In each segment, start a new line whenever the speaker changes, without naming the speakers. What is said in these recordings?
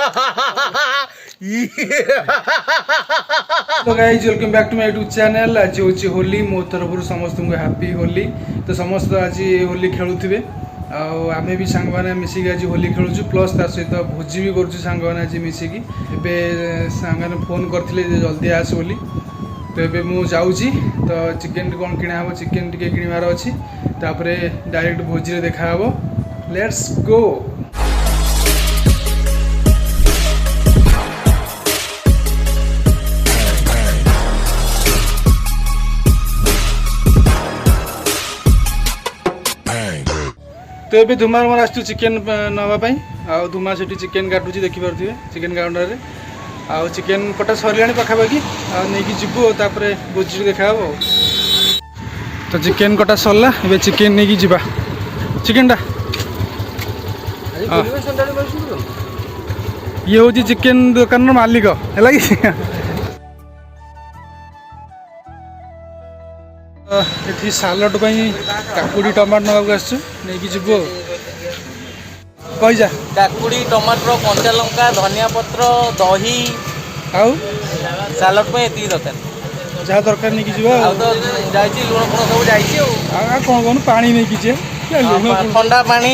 तो guys welcome back to my YouTube channel. आज हूँ होली मो तरफ समस्त को हैप्पी होली। तो समस्त आज होली खेलुवे आम भी सांग मैंने मिसिक आज होली खेलुचु प्लस ता सहित भोजी भी करुँ सांग मैंने आज मिसिकी सांग फोन करते जल्दी आस बोली। तो ये मुझे जाऊँगी तो चिकेन कौन किणा हम चिकेन टी किणवार अच्छी डायरेक्ट भोजी देखा लेट्स गो। तो ये धुमार मोर आसु चिकेन नापी धुमा से चिकेन काटुची देखिपे चिकेन काउंटर आउ चिकेन कटा सर पाखापाखि नहीं जीवु भोजी देखा। तो चिकेन कटा सरला ए चिकेन नहीं जीवा चिकेन ये हूँ चिकेन दुकान मालिक है ये सालड काकुड़ी टमाटर नाक आसु नहीं जीवु पैसा
काकुड़ी टमाटर कंचा लंका धनिया पत्र दही
आउ
सालड पे ये दरकार
जहाँ दरकार नहीं जीव
तो जाइए लुण फुण सब जाइए
कौन कौन पानी नहीं किचे
ठंडा पानी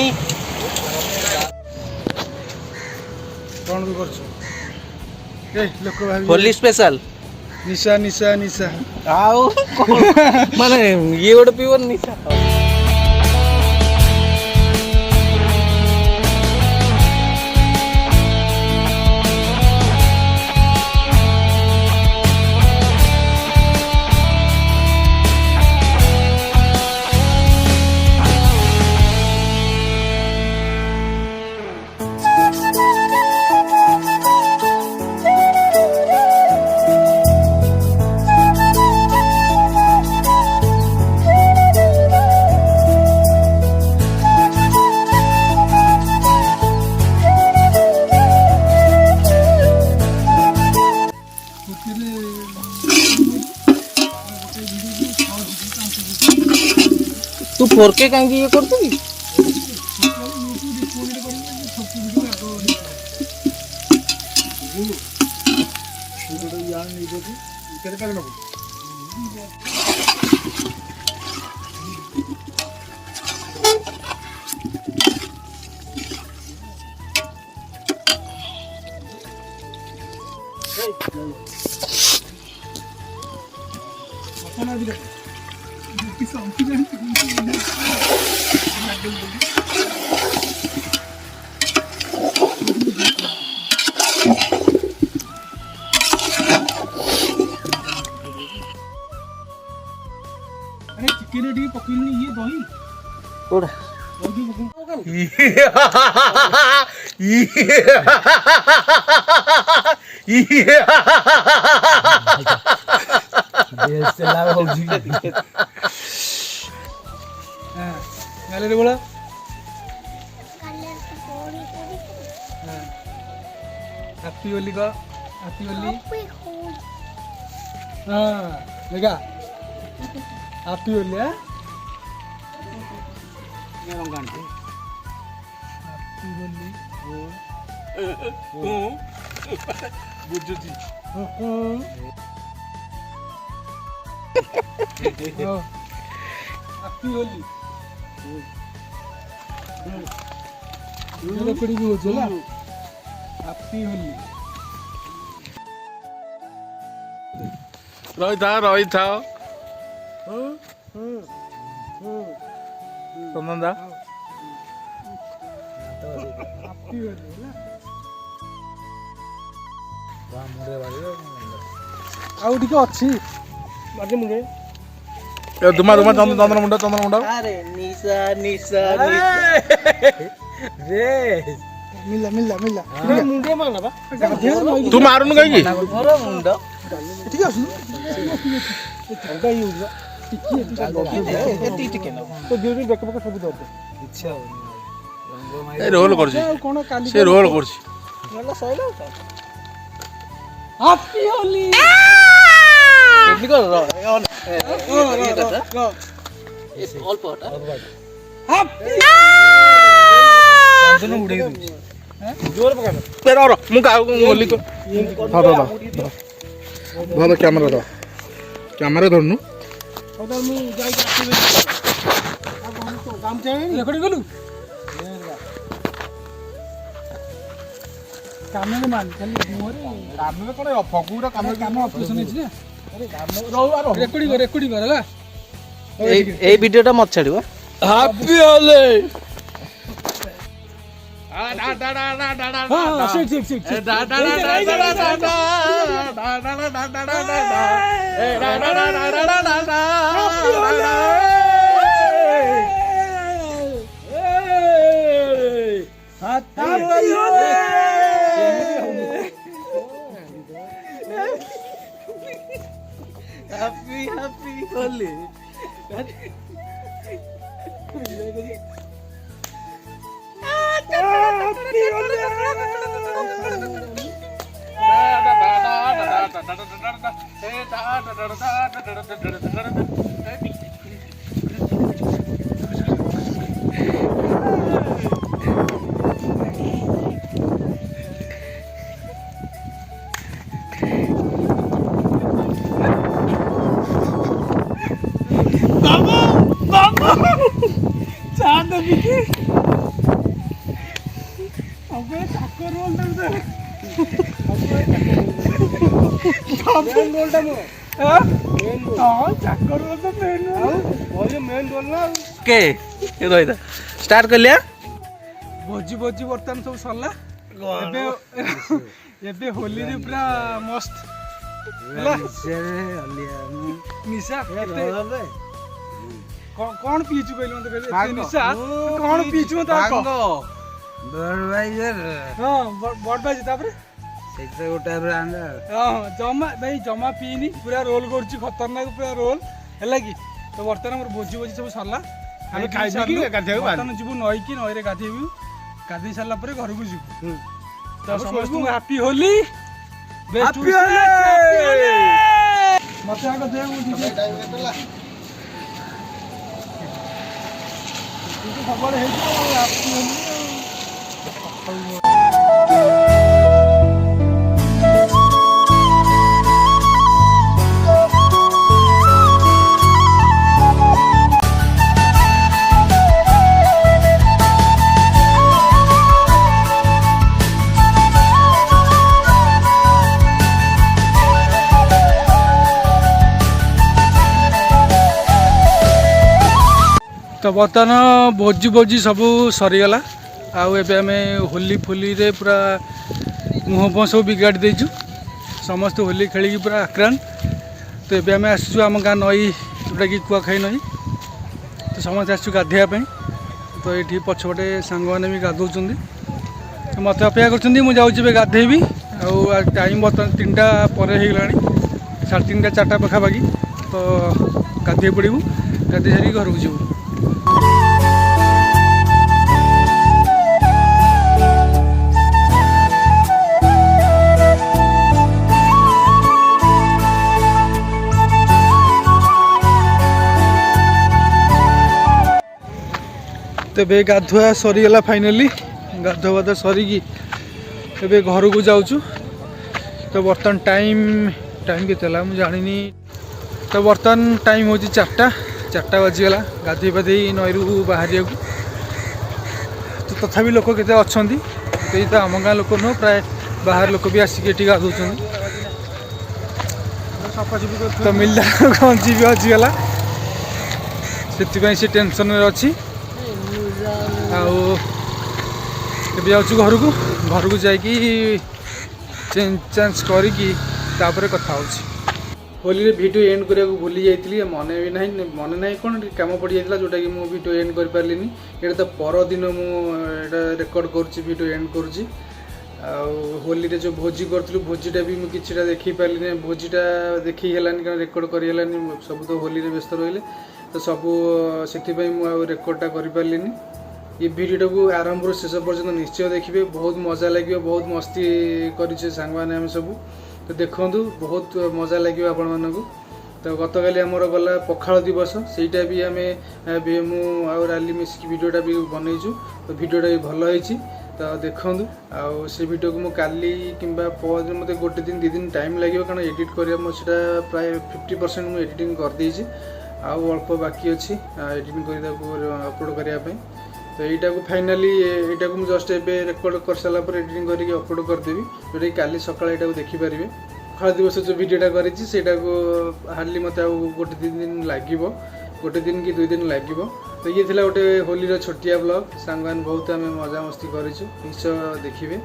कौन भी कर लोक
होली स्पेशल
निशा निशा निशा
आउ माने ये गोटे पीवन निशा। तू 4K कहीं ये करती
अरे चिकेन टी पकड़नी ये दही
थोड़ा
गैलरी बोला हैप्पी होली का हैप्पी होली हाँ देखा हैप्पी होली है हैप्पी होली बुझुची हैप्पी होली लकड़ी भी हो चला हैप्पी होली
रही था सनंदा
हैप्पी होली ना आउ टिके अछि बाजे मुंडे
दुमा दुमा चंद्र मुंडा
अरे निशा निशा रे
मिला मिला मिला
मुंडे मारना बा
तू मारुनु कहीं
मोर मुंड
ठीक है अंका यूज
टिके न
तो दियो बेक बेक सब दो
इच्छा हो
ए रोल करछि
कोन काली
से रोल करछि
मला सैला
हैप्पी होली
टेक्निक कर अल्प हटा
हैप्पी
संतनु उड़े
जोर पका
ଏ ରହ ମୁଁ କାହାକୁ ହୋଲି ଧର କ୍ୟାମେରା ଧର କ୍ୟାମେରା ଧରୁନୁ
और मु जाई आसीबे आ काम चाहिए
ରେକର୍ଡିଂ କଲୁ କାମରେ ମାନ ଖାଲି ମୁହଁରେ
काम में कोन फगुरा काम
କାମ ଅପରେସନ ହେଇଛି ନା ରେକର୍ଡିଂ କର ହେଲା
এই ভিডিওটা মত ছাড়িব
ହାପି ହୋଲି
ହଁ ଠିକ
হ্যাপি হ্যাপি হোলি
चांद बिकी अबे चाकर रोल दे मेन रोल टा मो हां चाकर रोल तो मेन रोल ओए मेन रोल ना
কে এ রইদা স্টার্ট করলিয়া
भोजी भोजी बर्तमान सब सरला एबे एबे होली रे पूरा मस्त होला निशा केते कौन पीचू कहले मते कहले निशा कौन पीचू मते
बड़वाइजर
हां बड़ बाजी तापर
सेटा गोटा ब्रांड
हां जमा भाई जमा पीनी पूरा रोल करची खतरनाक पूरा रोल हैला की तो बर्तमान हमर भोजी भोजी सब सरला
हमें खाइ की गाधेउ बान
बर्तमान जीवु नई की नई रे गाधेबु गाधे सारला परे घर को जीवु तो समस्त हैप्पी होली हैप्पी होली मते आको दे मु दीजिए खबर है हैप्पी होली तो बर्तमान भोजी भोजी सब सरीगला आउ एबे आमे होली फोली रे पूरा मुँह फुह सब बिगाड़ी देचु समस्त होली खेलिकी पूरा आक्रांत तो एबे आमे आसचु आम गाँ नई जोटा कि कुआखाई नई तो समस्त आसचु गाधेया तो ये पछपटे सांग मैंने भी गाधौं मत अपेक्षा कर मुझे जाऊँगी गाधेबी आ टाइम बर्तमान 3टा पर हो गला 3:30 4टा पाखापाखि तो गाधे पड़ू गाधे सारी घर को जीवु तेबे गाधुआ सरीगला फाइनाली गाधुआ बाधा सरीकी तेबे घर को जाऊँ तो बर्तमान टाइम के मुझे जानी तो बर्तमान टाइम हूँ 4टा बजीगला गाधे पाधे नई रू बाहर तो तथापि लोक केते अच्छा तो आम गाँ लोक नुह प्राय बाहर लोक भी आसिक ये गाधौ तो मिलला गंजी भी हजिगला से टेंशन अच्छी आबे जाऊँ घर को जाकि चेंज चांज करके कथा होली रे वीडियो एंड करने को भूली जाइए मन भी ना मन ना कौन कम पड़ जाता जोटा कि मुझे वीडियो एंड कर पार्लिनी ये तो परदिन मुझे रेकर्ड करुँची वीडियो एंड करुँची होली रे जो भोजी करूँ भोजीटा भी मुझे किसी देखी पार्लिनी भोजीटा देखी हेलानी क्या रेकर्ड कर सब तो होली रे व्यस्त रही तो सबू से रेकर्डटा कर पार्लिनी ये वीडियो को आरंभ शेष पर्यटन निश्चय देखिए बहुत मजा लगे बहुत मस्ती करे सांग मैंने सब तो देखु बहुत मजा लगे आपण मानक तो गतकाली आमर गला पखाल दिवस सेटा भी आम मु आली मिसिकी भिडियोटा भी बनईचु तो भिडियोटा भी भल होती तो देखूँ आउ से भिडियो को काली कि परदिन मत गोटे दिन 2 दिन टाइम लगे कारण एडिट करा मोटा प्राय 50% मुझे एडिटिंग करदे आउ अल्प बाकी अच्छी एडिटिंग कर अपलोड करने तो यहीटा को फाइनाली यहाँ को जस्ट ए रेकर्ड कर सारा एडिटिंग करके अपलोड करदेवी जोटा काली सकाल यहाँ देखिपारे पखाल दिवस जो भिडियोटा करा को हार्डली मत गोटे 2 दिन लगे गोटे दिन कि 2 दिन लगे तो ये थिला गोटे होली छोटिया ब्लॉग सांग बहुत आम मजा मस्ती करूँ निश्चय देखिए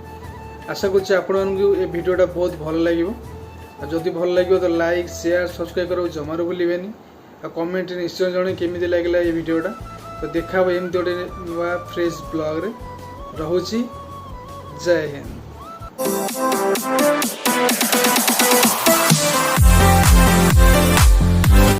आशा करुँच आपण ये भिडियोटा बहुत भल लगे जदि भल लगे तो लाइक शेयर सब्सक्राइब करो जमार भूलें कमेंट निश्चय जन केमी लगे ये भिडियोटा तो देखा एमती गोटे नुआ फ्रेश ब्लॉग रे रहुची जय हिंद।